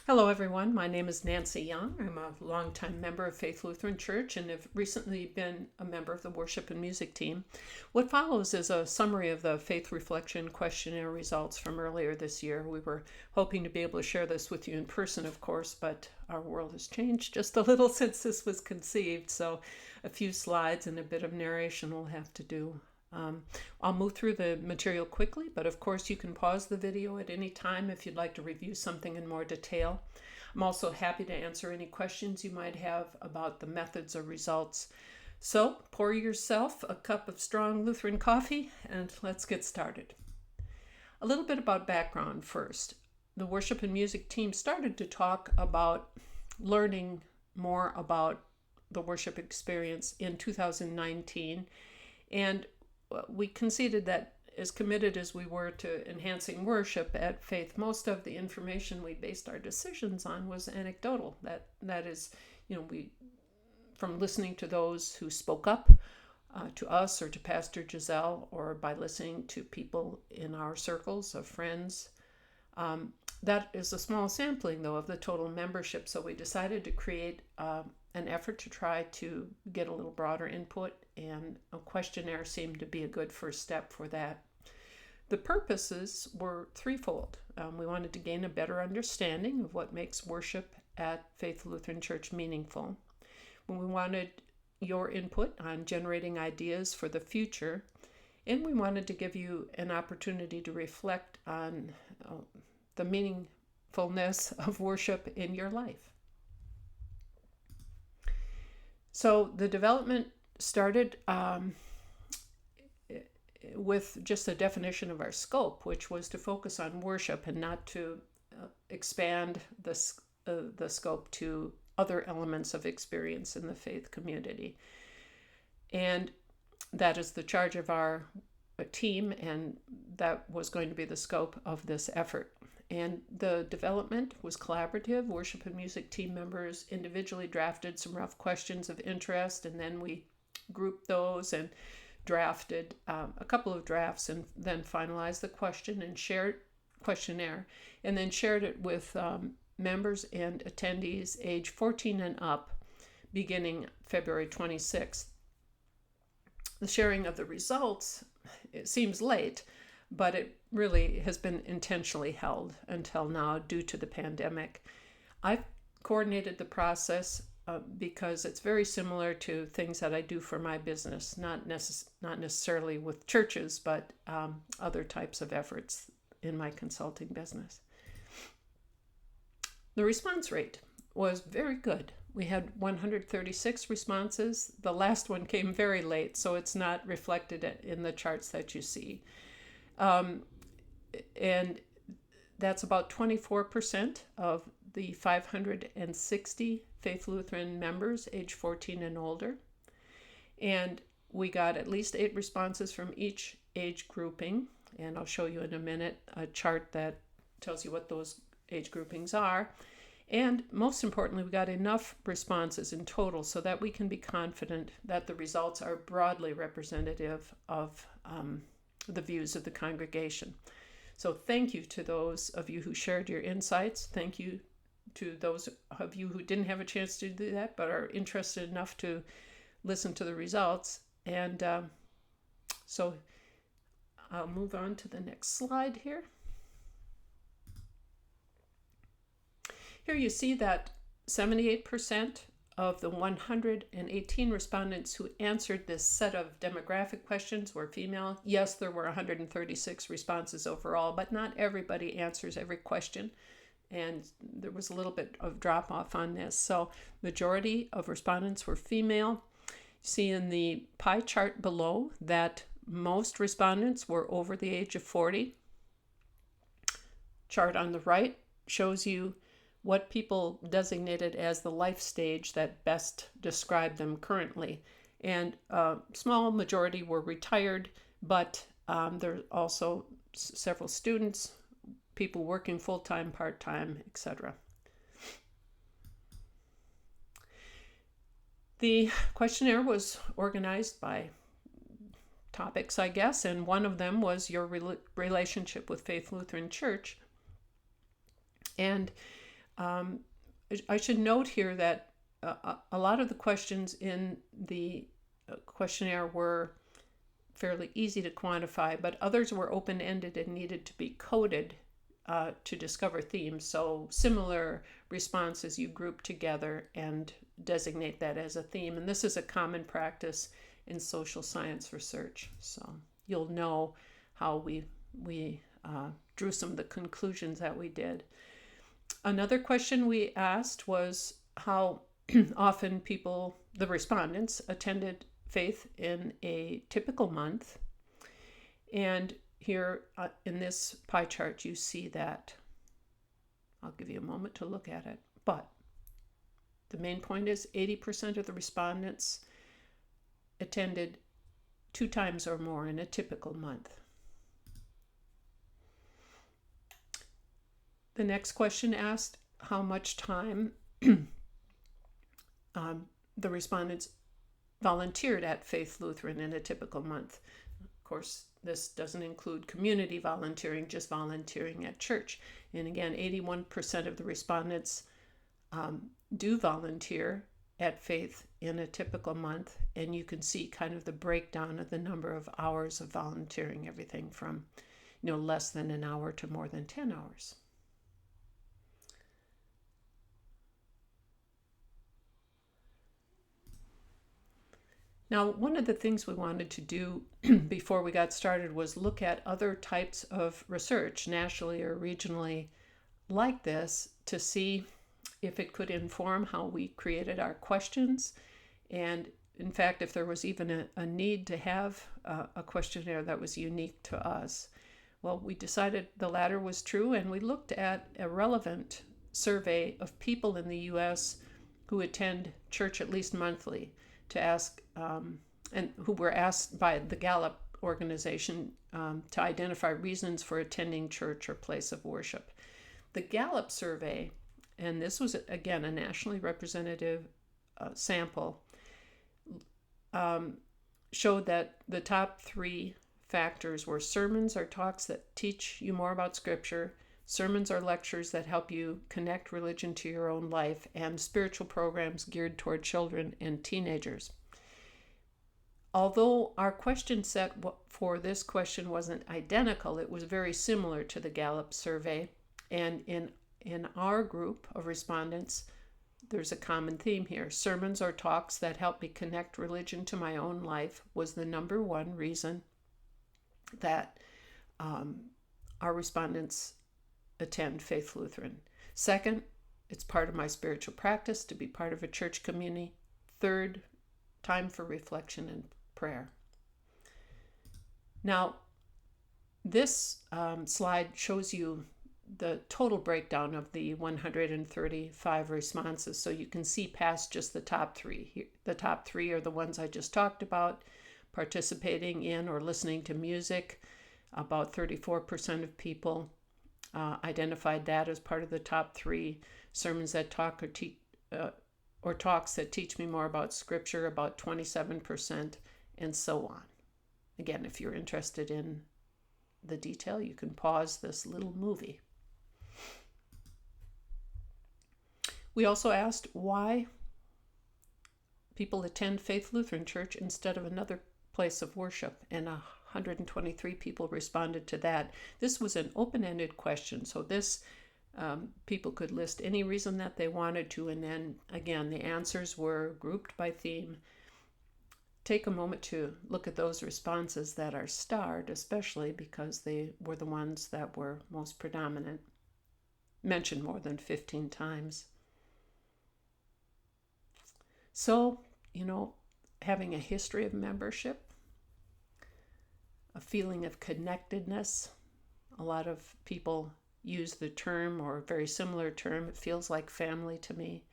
Hello, everyone. My name is Nancy Young. I'm a longtime member of Faith Lutheran Church and have recently been a member of the worship and music team. What follows is a summary of the Faith Reflection questionnaire results from earlier this year. We were hoping to be able to share this with you in person, of course, but our world has changed just a little since this was conceived, so a few slides and a bit of narration will have to do. I'll move through the material quickly, but of course you can pause the video at any time if you'd like to review something in more detail. I'm also happy to answer any questions you might have about the methods or results. So pour yourself a cup of strong Lutheran coffee and let's get started. A little bit about background first. The worship and music team started to talk about learning more about the worship experience in 2019, and we conceded that as committed as we were to enhancing worship at Faith, most of the information we based our decisions on was anecdotal. That is, we from listening to those who spoke up to us or to Pastor Giselle, or by listening to people in our circles of friends. That is a small sampling, though, of the total membership, so we decided to create an effort to try to get a little broader input, and a questionnaire seemed to be a good first step for that. The purposes were threefold. We wanted to gain a better understanding of what makes worship at Faith Lutheran Church meaningful. We wanted your input on generating ideas for the future, and we wanted to give you an opportunity to reflect on the meaningfulness of worship in your life. So the development started with just a definition of our scope, which was to focus on worship and not to expand the scope to other elements of experience in the faith community. And that is the charge of our team, and that was going to be the scope of this effort. And the development was collaborative. Worship and music team members individually drafted some rough questions of interest, and then we grouped those and drafted a couple of drafts, and then finalized the questionnaire, and then shared it with members and attendees age 14 and up, beginning February 26th. The sharing of the results, it seems late, but it really has been intentionally held until now due to the pandemic. I've coordinated the process because it's very similar to things that I do for my business, not necessarily with churches, but other types of efforts in my consulting business. The response rate was very good. We had 136 responses. The last one came very late, so it's not reflected in the charts that you see. And that's about 24% of the 560 Faith Lutheran members age 14 and older. And we got at least 8 responses from each age grouping, and I'll show you in a minute a chart that tells you what those age groupings are. And most importantly, we got enough responses in total so that we can be confident that the results are broadly representative of the views of the congregation. So thank you to those of you who shared your insights. Thank you to those of you who didn't have a chance to do that but are interested enough to listen to the results. And so I'll move on to the next slide here. Here you see that 78% of the 118 respondents who answered this set of demographic questions were female. Yes, there were 136 responses overall, but not everybody answers every question, and there was a little bit of drop off on this. So majority of respondents were female. You see in the pie chart below that most respondents were over the age of 40. Chart on the right shows you what people designated as the life stage that best described them currently. And a small majority were retired, but there are also several students, people working full-time, part-time, etc. The questionnaire was organized by topics, I guess, and one of them was your relationship with Faith Lutheran Church. And I should note here that a lot of the questions in the questionnaire were fairly easy to quantify, but others were open-ended and needed to be coded to discover themes. So similar responses you group together and designate that as a theme. And this is a common practice in social science research. So you'll know how we drew some of the conclusions that we did. Another question we asked was how often people, the respondents, attended faith in a typical month. And here in this pie chart, you see that. I'll give you a moment to look at it. But the main point is 80% of the respondents attended 2 times or more in a typical month. The next question asked how much time the respondents volunteered at Faith Lutheran in a typical month. Of course, this doesn't include community volunteering, just volunteering at church. And again, 81% of the respondents do volunteer at Faith in a typical month. And you can see kind of the breakdown of the number of hours of volunteering, everything from less than an hour to more than 10 hours. Now, one of the things we wanted to do before we got started was look at other types of research, nationally or regionally, like this, to see if it could inform how we created our questions. And in fact, if there was even a need to have a questionnaire that was unique to us. Well, we decided the latter was true, and we looked at a relevant survey of people in the U.S. who attend church at least monthly, to ask, and who were asked by the Gallup organization to identify reasons for attending church or place of worship. The Gallup survey, and this was again a nationally representative sample, showed that the top 3 factors were sermons or talks that teach you more about Scripture, sermons or lectures that help you connect religion to your own life, and spiritual programs geared toward children and teenagers. Although our question set for this question wasn't identical, it was very similar to the Gallup survey. And in our group of respondents, there's a common theme here. Sermons or talks that help me connect religion to my own life was the number 1 reason that our respondents attend Faith Lutheran. Second, it's part of my spiritual practice to be part of a church community. Third, time for reflection and prayer. Now, this slide shows you the total breakdown of the 135 responses, so you can see past just the top 3. The top 3 are the ones I just talked about: participating in or listening to music. About 34% of people identified that as part of the top 3. Sermons that talk or talks that teach me more about Scripture, about 27%, and so on. Again, if you're interested in the detail, you can pause this little movie. We also asked why people attend Faith Lutheran Church instead of another place of worship, and 123 people responded to that. This was an open-ended question, so this people could list any reason that they wanted to, and then again the answers were grouped by theme. Take a moment to look at those responses that are starred, especially because they were the ones that were most predominant, mentioned more than 15 times. So, having a history of membership, a feeling of connectedness. A lot of people use the term, or a very similar term, it feels like family to me.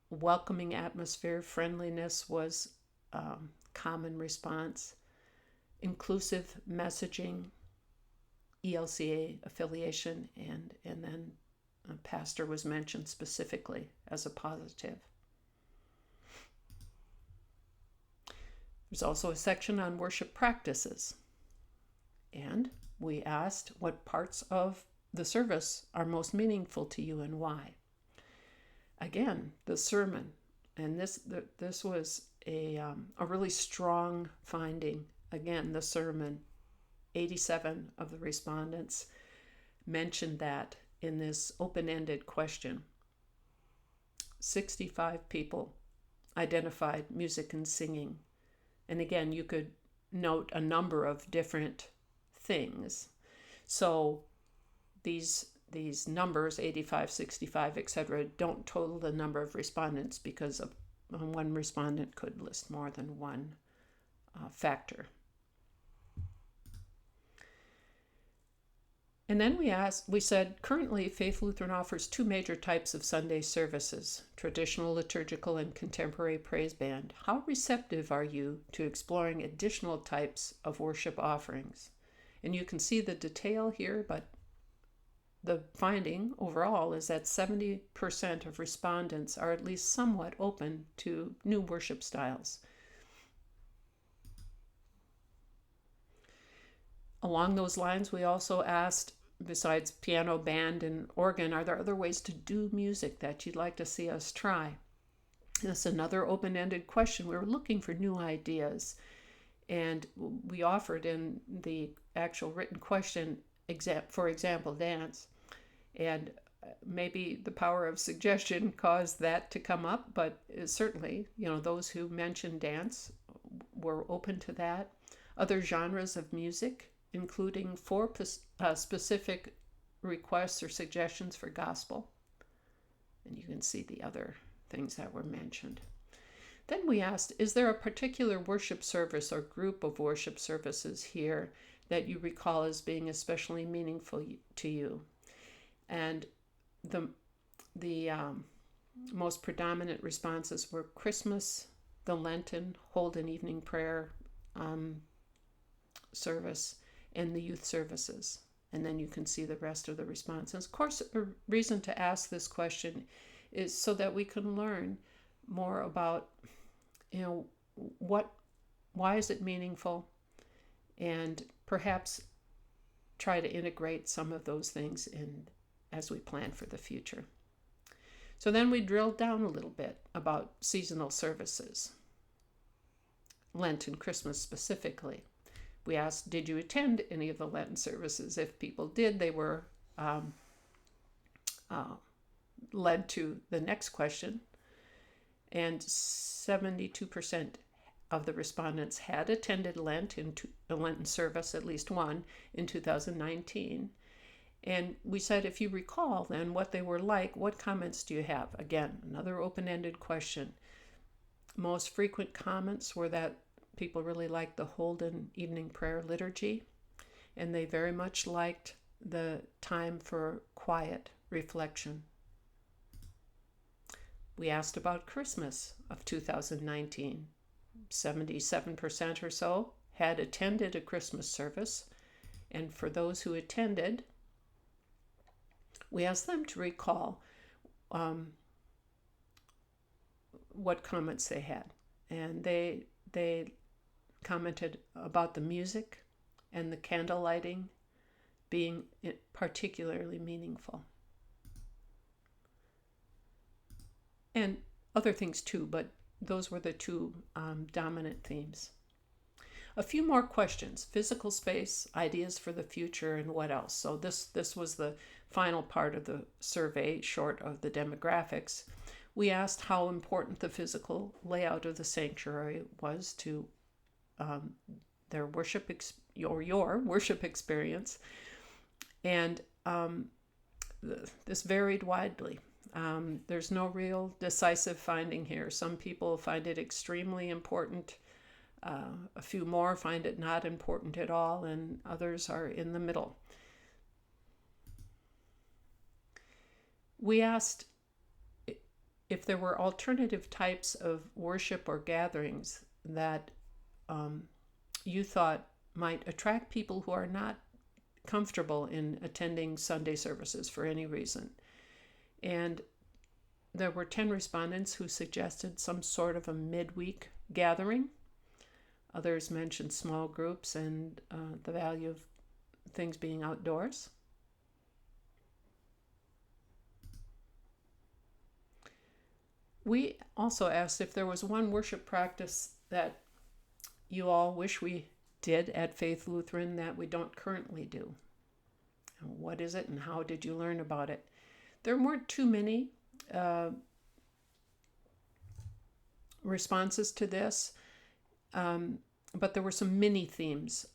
Welcoming atmosphere, friendliness was common response. Inclusive messaging, ELCA affiliation, and then a pastor was mentioned specifically as a positive. There's also a section on worship practices. And we asked what parts of the service are most meaningful to you and why. Again, the sermon, and this was a really strong finding. Again, the sermon, 87 of the respondents mentioned that in this open-ended question. 65 people identified music and singing. And again, you could note a number of different things. So these numbers, 85, 65, etc., don't total the number of respondents because one respondent could list more than one factor. And then we said, currently Faith Lutheran offers two major types of Sunday services, traditional liturgical and contemporary praise band. How receptive are you to exploring additional types of worship offerings? And you can see the detail here, but the finding overall is that 70% of respondents are at least somewhat open to new worship styles. Along those lines, we also asked, besides piano, band, and organ, are there other ways to do music that you'd like to see us try? That's another open-ended question. We were looking for new ideas, and we offered in the actual written question, for example, dance. And maybe the power of suggestion caused that to come up, but certainly, those who mentioned dance were open to that. Other genres of music, including 4 specific requests or suggestions for gospel. And you can see the other things that were mentioned. Then we asked, is there a particular worship service or group of worship services here that you recall as being especially meaningful to you? And the most predominant responses were Christmas, the Lenten Holden evening prayer service, and the youth services. And then you can see the rest of the responses. Of course, a reason to ask this question is so that we can learn more about, why is it meaningful, and perhaps try to integrate some of those things in as we plan for the future. So then we drilled down a little bit about seasonal services, Lent and Christmas specifically. We asked, did you attend any of the Lenten services? If people did, they were led to the next question. And 72% of the respondents had attended Lent a Lenten service, at least one, in 2019. And we said, if you recall then what they were like, what comments do you have? Again, another open-ended question. Most frequent comments were that people really liked the Holden evening prayer liturgy, and they very much liked the time for quiet reflection. We asked about Christmas of 2019. 77% or so had attended a Christmas service, and for those who attended, we asked them to recall what comments they had, and they commented about the music and the candle lighting being particularly meaningful. And other things too, but those were the two dominant themes. A few more questions: physical space, ideas for the future, and what else? So this was the final part of the survey, short of the demographics. We asked how important the physical layout of the sanctuary was to their worship your worship experience, and this varied widely. There's no real decisive finding here. Some people find it extremely important. A few more find it not important at all, and others are in the middle. We asked if there were alternative types of worship or gatherings that you thought might attract people who are not comfortable in attending Sunday services for any reason. And there were 10 respondents who suggested some sort of a midweek gathering. Others mentioned small groups and the value of things being outdoors. We also asked if there was one worship practice that you all wish we did at Faith Lutheran that we don't currently do. What is it and how did you learn about it? There weren't too many responses to this, but there were some mini themes,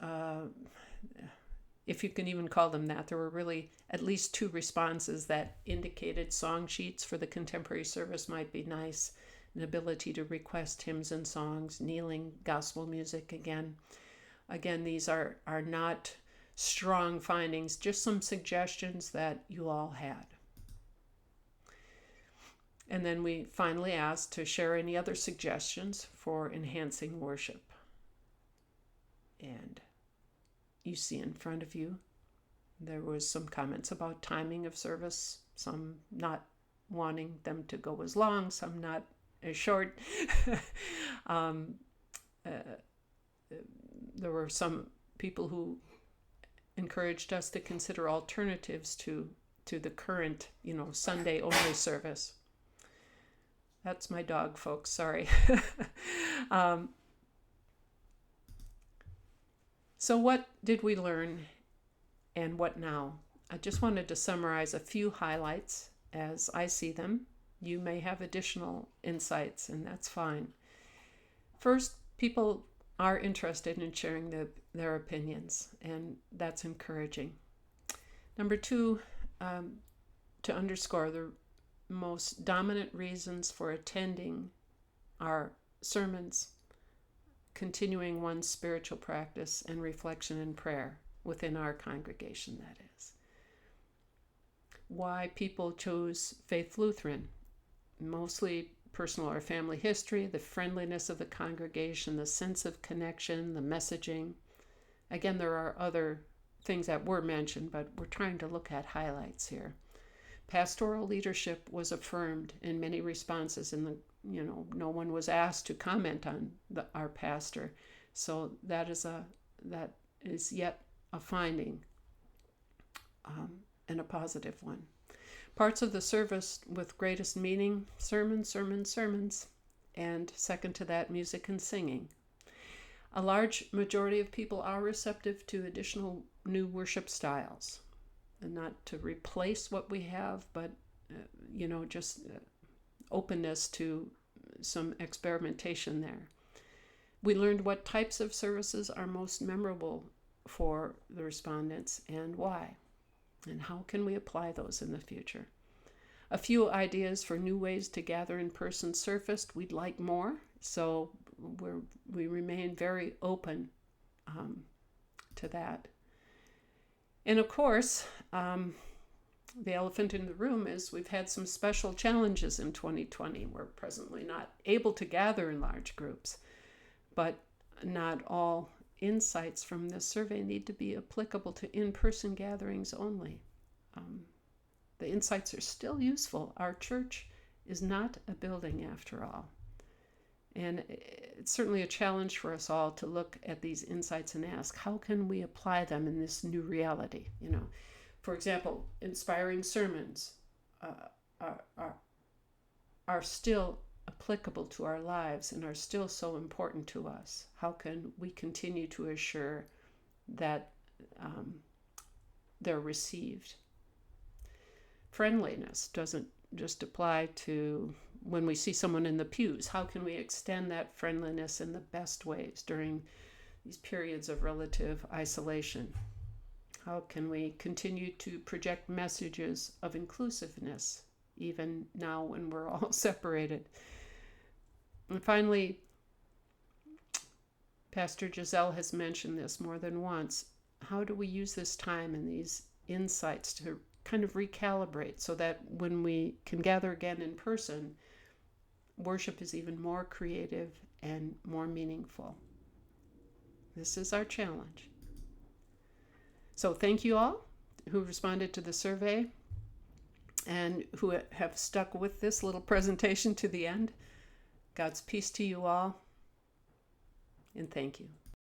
if you can even call them that. There were really at least 2 responses that indicated song sheets for the contemporary service might be nice, an ability to request hymns and songs, kneeling, gospel music again. Again, these are not strong findings, just some suggestions that you all had. And then we finally asked to share any other suggestions for enhancing worship. And you see in front of you, there was some comments about timing of service, some not wanting them to go as long, some not as short. There were some people who encouraged us to consider alternatives to the current, Sunday only service. That's my dog, folks. Sorry. So what did we learn and what now? I just wanted to summarize a few highlights as I see them. You may have additional insights, and that's fine. First, people are interested in sharing their opinions, and that's encouraging. Number 2, to underscore the most dominant reasons for attending our sermons, continuing one's spiritual practice and reflection and prayer within our congregation, that is. Why people chose Faith Lutheran, mostly personal or family history, the friendliness of the congregation, the sense of connection, the messaging. Again, there are other things that were mentioned, but we're trying to look at highlights here. Pastoral leadership was affirmed in many responses. No one was asked to comment on our pastor, so that is yet a finding, and a positive one. Parts of the service with greatest meaning: sermons, and second to that, music and singing. A large majority of people are receptive to additional new worship styles, and not to replace what we have, but just openness to some experimentation there. We learned what types of services are most memorable for the respondents and why, and how can we apply those in the future. A few ideas for new ways to gather in person surfaced. We'd like more, so we remain very open to that. And of course, the elephant in the room is we've had some special challenges in 2020. We're presently not able to gather in large groups, but not all insights from this survey need to be applicable to in-person gatherings only. The insights are still useful. Our church is not a building after all. And it's certainly a challenge for us all to look at these insights and ask, how can we apply them in this new reality? For example, inspiring sermons are still applicable to our lives and are still so important to us. How can we continue to assure that they're received? Friendliness doesn't just apply to when we see someone in the pews. How can we extend that friendliness in the best ways during these periods of relative isolation? How can we continue to project messages of inclusiveness, even now when we're all separated? And finally, Pastor Giselle has mentioned this more than once. How do we use this time and these insights to kind of recalibrate so that when we can gather again in person, worship is even more creative and more meaningful? This is our challenge. So thank you all who responded to the survey and who have stuck with this little presentation to the end. God's peace to you all, and thank you.